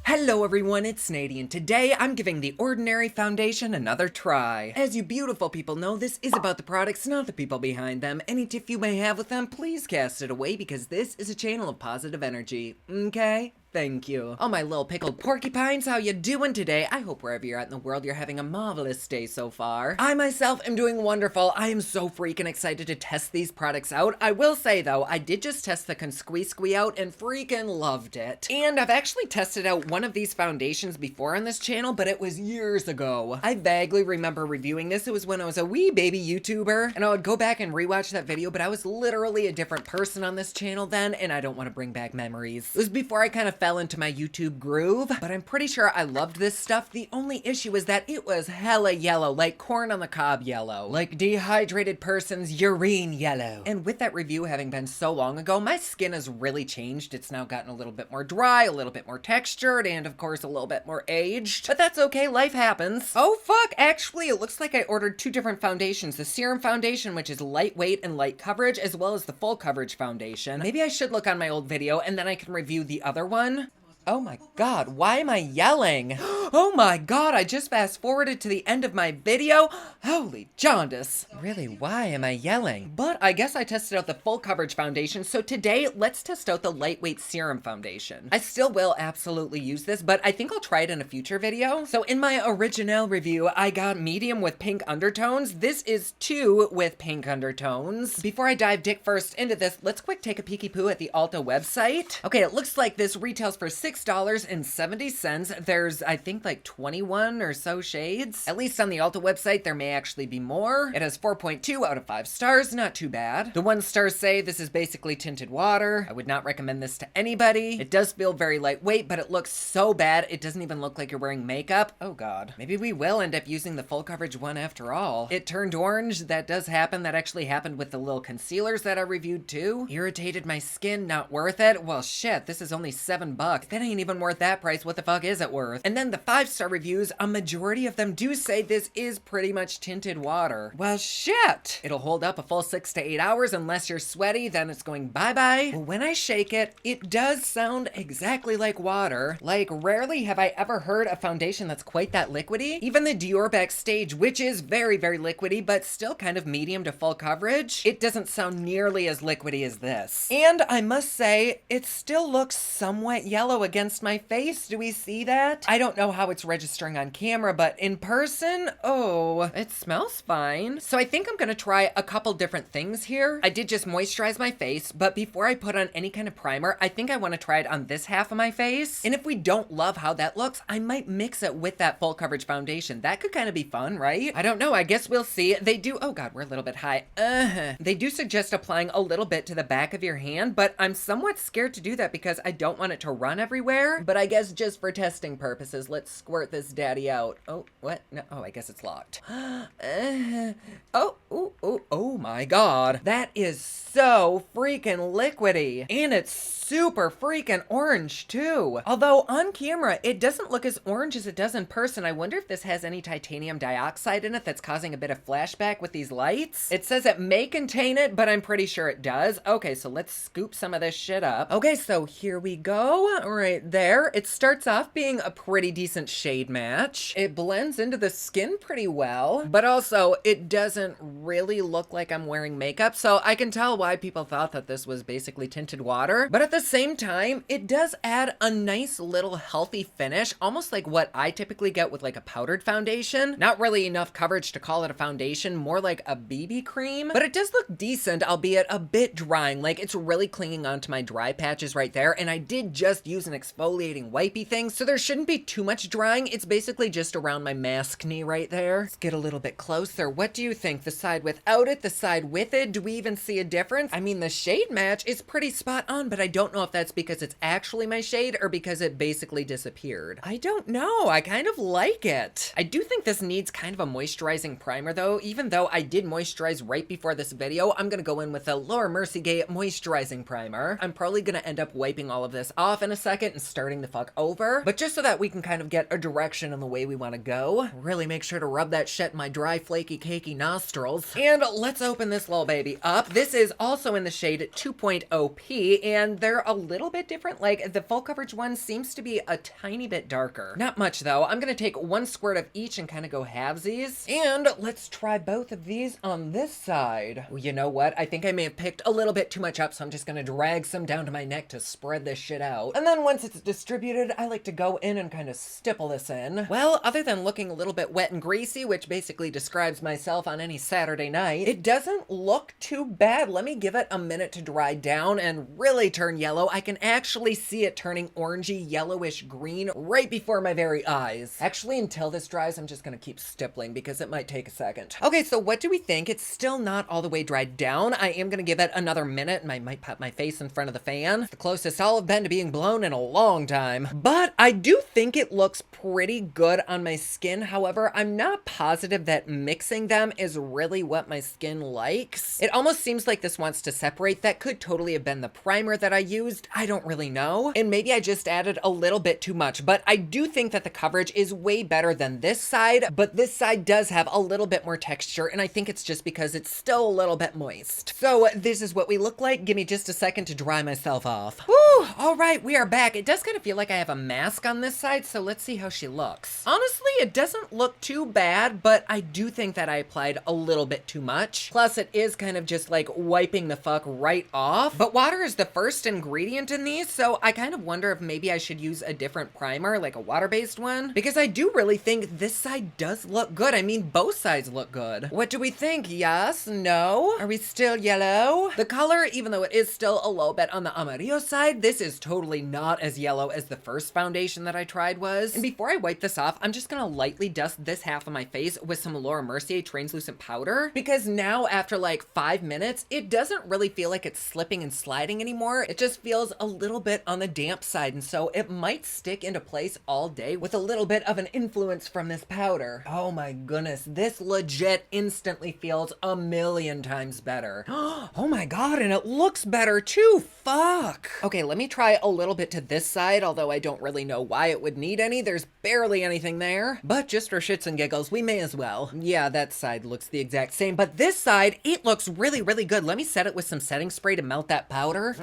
Hello everyone, it's Nadie, and today I'm giving the Ordinary Foundation another try. As you beautiful people know, this is about the products, not the people behind them. Any tiff you may have with them, please cast it away because this is a channel of positive energy, okay? Thank you. All my little pickled porcupines, how you doing today? I hope wherever you're at in the world, you're having a marvelous day so far. I myself am doing wonderful. I am so freaking excited to test these products out. I will say though, I did just test the Squee out and freaking loved it. And I've actually tested out one of these foundations before on this channel, but it was years ago. I vaguely remember reviewing this. It was when I was a wee baby YouTuber, and I would go back and rewatch that video, but I was literally a different person on this channel then, and I don't want to bring back memories. It was before I kind of fell into my YouTube groove, but I'm pretty sure I loved this stuff. The only issue is that it was hella yellow, like corn on the cob yellow, like dehydrated person's urine yellow. And with that review having been so long ago, my skin has really changed. It's now gotten a little bit more dry, a little bit more textured, and of course a little bit more aged, but that's okay, life happens. Oh fuck, actually it looks like I ordered two different foundations, the Serum Foundation, which is lightweight and light coverage, as well as the full coverage foundation. Maybe I should look on my old video and then I can review the other one. Oh my god, why am I yelling? Oh my god, I just fast forwarded to the end of my video. Holy jaundice. Really, why am I yelling? But I guess I tested out the full coverage foundation, so today let's test out the lightweight Serum Foundation. I still will absolutely use this, but I think I'll try it in a future video. So in my original review, I got medium with pink undertones. This is 2 with pink undertones. Before I dive dick first into this, let's quick take a peeky poo at the Ulta website. Okay, it looks like this retails for $6.70. There's, I think, like 21 or so shades. At least on the Ulta website, there may actually be more. It has 4.2 out of 5 stars, not too bad. The 1 stars say this is basically tinted water. I would not recommend this to anybody. It does feel very lightweight, but it looks so bad, it doesn't even look like you're wearing makeup. Oh god. Maybe we will end up using the full coverage one after all. It turned orange, that does happen. That actually happened with the little concealers that I reviewed too. Irritated my skin, not worth it. Well shit, this is only $7. That ain't even worth that price. What the fuck is it worth? And then the 5-star reviews, a majority of them do say this is pretty much tinted water. Well shit! It'll hold up a full 6 to 8 hours unless you're sweaty, then it's going bye-bye. Well, when I shake it, it does sound exactly like water. Like, rarely have I ever heard a foundation that's quite that liquidy. Even the Dior Backstage, which is very, very liquidy, but still kind of medium to full coverage, it doesn't sound nearly as liquidy as this. And I must say, it still looks somewhat yellow against my face. Do we see that? I don't know how it's registering on camera, but in person, oh, it smells fine. So I think I'm gonna try a couple different things here. I did just moisturize my face, but before I put on any kind of primer, I think I want to try it on this half of my face. And if we don't love how that looks, I might mix it with that full coverage foundation. That could kind of be fun, right? I don't know. I guess we'll see. They do, oh god, we're a little bit high. They do suggest applying a little bit to the back of your hand, but I'm somewhat scared to do that because I don't want it to run everywhere. But I guess just for testing purposes, let's squirt this daddy out. Oh, what? No, oh, I guess it's locked. Oh my god. That is so freaking liquidy. And it's super freaking orange too. Although on camera, it doesn't look as orange as it does in person. I wonder if this has any titanium dioxide in it that's causing a bit of flashback with these lights. It says it may contain it, but I'm pretty sure it does. Okay, so let's scoop some of this shit up. Okay, so here we go. Right there. It starts off being a pretty decent shade match. It blends into the skin pretty well, but also it doesn't really look like I'm wearing makeup, so I can tell why people thought that this was basically tinted water. But at the same time, it does add a nice little healthy finish, almost like what I typically get with like a powdered foundation. Not really enough coverage to call it a foundation, more like a BB cream, but it does look decent, albeit a bit drying. Like it's really clinging onto my dry patches right there, and I did just use an exfoliating wipey thing, so there shouldn't be too much drying. It's basically just around my mask knee right there. Let's get a little bit closer. What do you think? The side without it, the side with it? Do we even see a difference? I mean, the shade match is pretty spot on, but I don't know if that's because it's actually my shade or because it basically disappeared. I don't know. I kind of like it. I do think this needs kind of a moisturizing primer though. Even though I did moisturize right before this video, I'm gonna go in with a Laura Mercier moisturizing primer. I'm probably gonna end up wiping all of this off in a second and starting the fuck over, but just so that we can kind of get a direction in the way we want to go. Really make sure to rub that shit in my dry, flaky, cakey nostrils. balls. And let's open this little baby up. This is also in the shade 2.0p, and they're a little bit different. Like, the full coverage one seems to be a tiny bit darker. Not much, though. I'm gonna take 1 squirt of each and kind of go halvesies. And let's try both of these on this side. Well, you know what? I think I may have picked a little bit too much up, so I'm just gonna drag some down to my neck to spread this shit out. And then once it's distributed, I like to go in and kind of stipple this in. Well, other than looking a little bit wet and greasy, which basically describes myself on any Saturday night, it doesn't look too bad. Let me give it a minute to dry down and really turn yellow. I can actually see it turning orangey, yellowish green right before my very eyes. Actually, until this dries, I'm just gonna keep stippling because it might take a second. Okay, so what do we think? It's still not all the way dried down. I am gonna give it another minute and I might put my face in front of the fan. It's the closest I'll have been to being blown in a long time. But I do think it looks pretty good on my skin. However, I'm not positive that mixing them is really what my skin likes. It almost seems like this wants to separate. That could totally have been the primer that I used. I don't really know. And maybe I just added a little bit too much, but I do think that the coverage is way better than this side, but this side does have a little bit more texture, and I think it's just because it's still a little bit moist. So this is what we look like. Give me just a second to dry myself off. Whew, all right, we are back. It does kind of feel like I have a mask on this side, so let's see how she looks. Honestly, it doesn't look too bad, but I do think that I applied a little bit too much. Plus, it is kind of just like wiping the fuck right off. But water is the first ingredient in these, so I kind of wonder if maybe I should use a different primer, like a water-based one, because I do really think this side does look good. I mean, both sides look good. What do we think? Yes? No? Are we still yellow? The color, even though it is still a little bit on the amarillo side, this is totally not as yellow as the first foundation that I tried was. And before I wipe this off, I'm just gonna lightly dust this half of my face with some Laura Mercier translucent powder, because now after like 5 minutes, it doesn't really feel like it's slipping and sliding anymore. It just feels a little bit on the damp side, and so it might stick into place all day with a little bit of an influence from this powder. Oh my goodness, this legit instantly feels a million times better. Oh my god, and it looks better too. Fuck. Okay, let me try a little bit to this side, although I don't really know why it would need any. There's barely anything there, but just for shits and giggles, we may as well. Yeah, that side looks the exact same, but this side, it looks really, really good. Let me set it with some setting spray to melt that powder.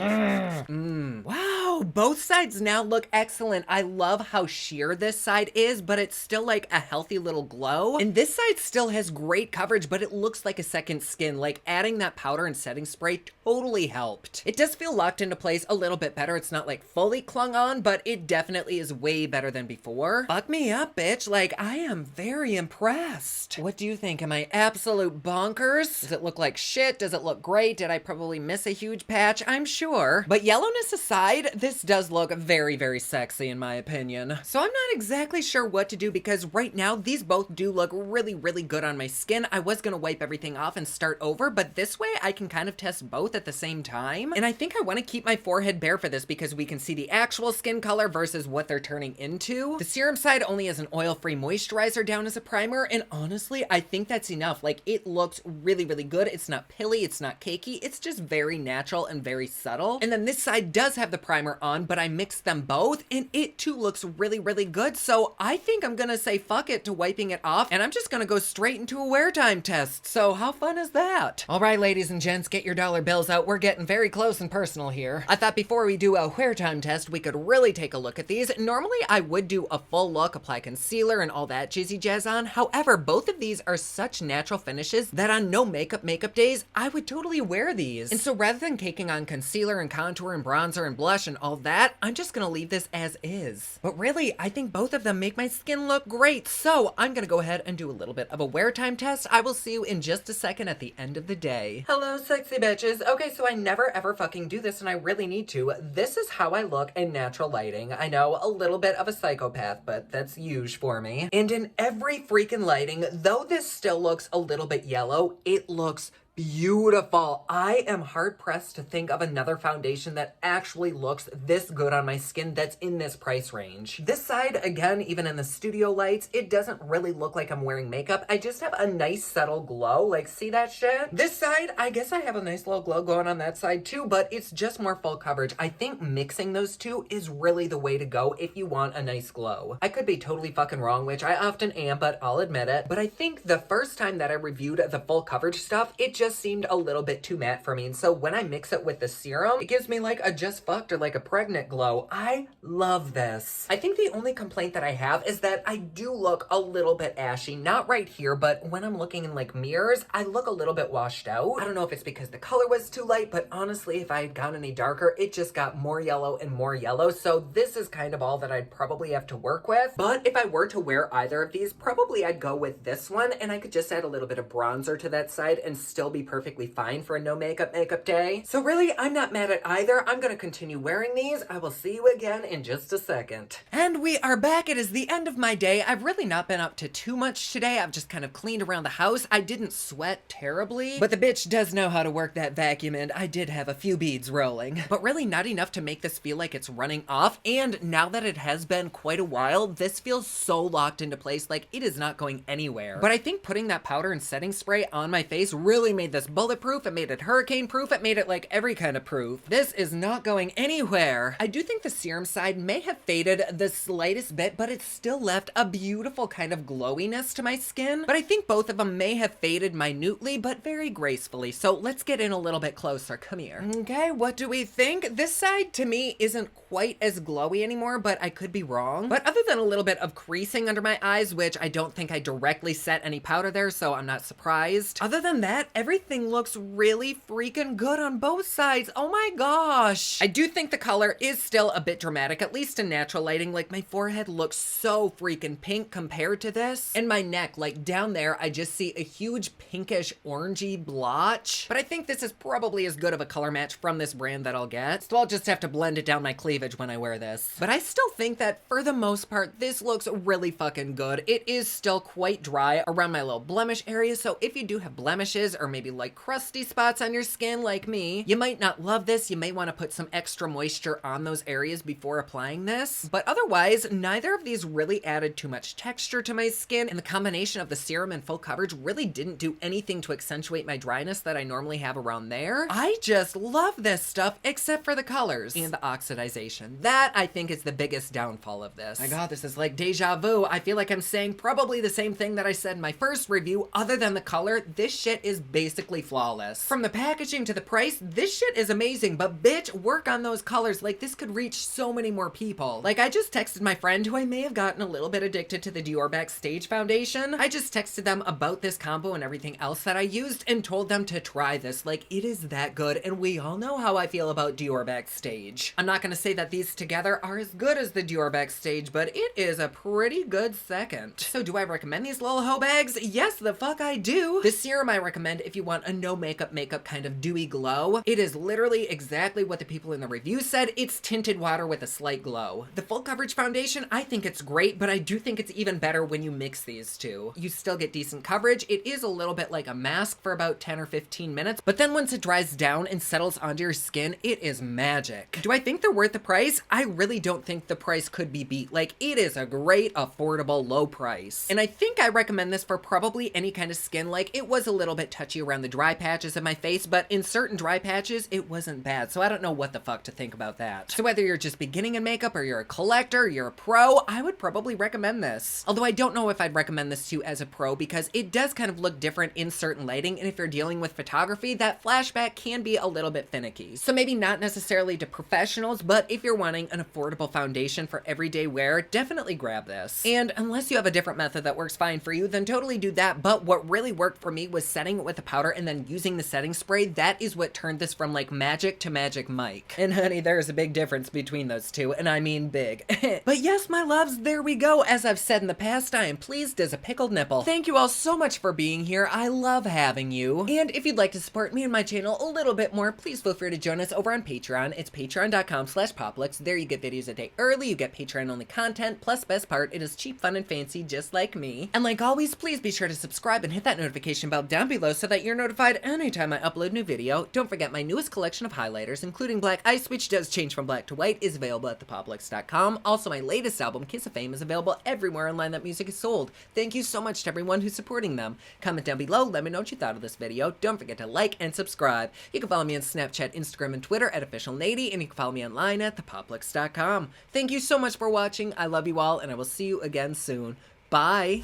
Wow, both sides now look excellent. I love how sheer this side is, but it's still like a healthy little glow. And this side still has great coverage, but it looks like a second skin. Like, adding that powder and setting spray totally helped. It does feel locked into place a little bit better. It's not like fully clung on, but it definitely is way better than before. Fuck me up, bitch. Like, I am very impressed. What do you think? Am I absolute bonkers? Does it look like shit? Does it look great? Did I probably miss a huge patch? I'm sure. But yellowness aside, this does look very, very sexy in my opinion. So I'm not exactly sure what to do, because right now these both do look really, really good on my skin. I was gonna wipe everything off and start over, but this way I can kind of test both at the same time. And I think I want to keep my forehead bare for this because we can see the actual skin color versus what they're turning into. The serum side only has an oil-free moisturizer down as a primer, and honestly, I think that's enough. Like, it looks really, really good. It's not pilly, it's not cakey, it's just very natural and very subtle. And then this side does have the primer on, but I mixed them both, and it too looks really, really good. So I think I'm gonna say fuck it to wiping it off, and I'm just gonna go straight into a wear time test. So how fun is that? All right, ladies and gents, get your dollar bills out. We're getting very close and personal here. I thought before we do a wear time test, we could really take a look at these. Normally, I would do a full look, apply concealer and all that jizzy jazz on. However, both of these are such natural finishes that on no makeup days, I would totally wear these. And so rather than caking on concealer and contour and bronzer and blush and all that, I'm just gonna leave this as is. But really, I think both of them make my skin look great. So I'm gonna go ahead and do a little bit of a wear time test. I will see you in just a second at the end of the day. Hello, sexy bitches. Okay, so I never ever fucking do this, and I really need to. This is how I look in natural lighting. I know, a little bit of a psychopath, but that's huge for me. And in every freaking lighting, though this still looks a little bit yellow, it looks beautiful. I am hard pressed to think of another foundation that actually looks this good on my skin that's in this price range. This side, again, even in the studio lights, it doesn't really look like I'm wearing makeup. I just have a nice subtle glow. Like, see that shit? This side, I guess I have a nice little glow going on that side too, but it's just more full coverage. I think mixing those two is really the way to go if you want a nice glow. I could be totally fucking wrong, which I often am, but I'll admit it. But I think the first time that I reviewed the full coverage stuff, it just seemed a little bit too matte for me. And so when I mix it with the serum, it gives me like a just fucked or like a pregnant glow. I love this. I think the only complaint that I have is that I do look a little bit ashy. Not right here, but when I'm looking in like mirrors, I look a little bit washed out. I don't know if it's because the color was too light, but honestly, if I had gone any darker, it just got more yellow and more yellow. So this is kind of all that I'd probably have to work with. But if I were to wear either of these, probably I'd go with this one, and I could just add a little bit of bronzer to that side and still be perfectly fine for a no makeup day. So really, I'm not mad at either. I'm gonna continue wearing these. I will see you again in just a second. And we are back. It is the end of my day. I've really not been up to too much today. I've just kind of cleaned around the house. I didn't sweat terribly, but the bitch does know how to work that vacuum, and I did have a few beads rolling. But really not enough to make this feel like it's running off, and now that it has been quite a while, this feels so locked into place, like it is not going anywhere. But I think putting that powder and setting spray on my face really made this bulletproof. It made it hurricane proof. It made it like every kind of proof. This is not going anywhere. I do think the serum side may have faded the slightest bit, but it's still left a beautiful kind of glowiness to my skin. But I think both of them may have faded minutely, but very gracefully. So let's get in a little bit closer. Come here. Okay, what do we think? This side to me isn't quite as glowy anymore, but I could be wrong. But other than a little bit of creasing under my eyes, which I don't think I directly set any powder there, so I'm not surprised. Other than that, everything looks really freaking good on both sides. Oh my gosh. I do think the color is still a bit dramatic, at least in natural lighting. Like, my forehead looks so freaking pink compared to this. And my neck, like down there, I just see a huge pinkish orangey blotch. But I think this is probably as good of a color match from this brand that I'll get. So I'll just have to blend it down my cleavage when I wear this. But I still think that for the most part, this looks really fucking good. It is still quite dry around my little blemish area. So if you do have blemishes or maybe like crusty spots on your skin like me, you might not love this. You may want to put some extra moisture on those areas before applying this. But otherwise, neither of these really added too much texture to my skin, and the combination of the serum and full coverage really didn't do anything to accentuate my dryness that I normally have around there. I just love this stuff, except for the colors and the oxidization. That, I think, is the biggest downfall of this. My god, this is like deja vu. I feel like I'm saying probably the same thing that I said in my first review. Other than the color, this shit is basically flawless. From the packaging to the price, this shit is amazing, but bitch, work on those colors. Like, this could reach so many more people. Like, I just texted my friend who I may have gotten a little bit addicted to the Dior Backstage foundation. I just texted them about this combo and everything else that I used and told them to try this. Like, it is that good, and we all know how I feel about Dior Backstage. I'm not gonna say that these together are as good as the Dior Backstage, but it is a pretty good second. So do I recommend these little hoe bags? Yes, the fuck I do. The serum I recommend if you want a no makeup kind of dewy glow. It is literally exactly what the people in the review said. It's tinted water with a slight glow. The full coverage foundation, I think it's great, but I do think it's even better when you mix these two. You still get decent coverage. It is a little bit like a mask for about 10 or 15 minutes, but then once it dries down and settles onto your skin, it is magic. Do I think they're worth the price? I really don't think the price could be beat. Like, it is a great, affordable, low price. And I think I recommend this for probably any kind of skin. Like, it was a little bit touchy around the dry patches of my face, but in certain dry patches, it wasn't bad. So I don't know what the fuck to think about that. So whether you're just beginning in makeup or you're a collector, you're a pro, I would probably recommend this. Although I don't know if I'd recommend this to you as a pro, because it does kind of look different in certain lighting, and if you're dealing with photography, that flashback can be a little bit finicky. So maybe not necessarily to professionals, but if you're wanting an affordable foundation for everyday wear, definitely grab this. And unless you have a different method that works fine for you, then totally do that. But what really worked for me was setting it with the powder and then using the setting spray. That is what turned this from like magic to Magic Mike. And honey, there's a big difference between those two, and I mean big. But yes, my loves, there we go. As I've said in the past, I am pleased as a pickled nipple. Thank you all so much for being here. I love having you. And if you'd like to support me and my channel a little bit more, please feel free to join us over on Patreon. It's patreon.com/pod Poplux. There you get videos a day early, you get Patreon-only content, plus best part, it is cheap, fun, and fancy just like me. And like always, please be sure to subscribe and hit that notification bell down below so that you're notified anytime I upload a new video. Don't forget my newest collection of highlighters, including Black Ice, which does change from black to white, is available at thepoplux.com. Also, my latest album, Kiss of Fame, is available everywhere online that music is sold. Thank you so much to everyone who's supporting them. Comment down below, let me know what you thought of this video. Don't forget to like and subscribe. You can follow me on Snapchat, Instagram, and Twitter at OfficialNady, and you can follow me online at thepoplux.com. Thank you so much for watching. I love you all, and I will see you again soon. Bye!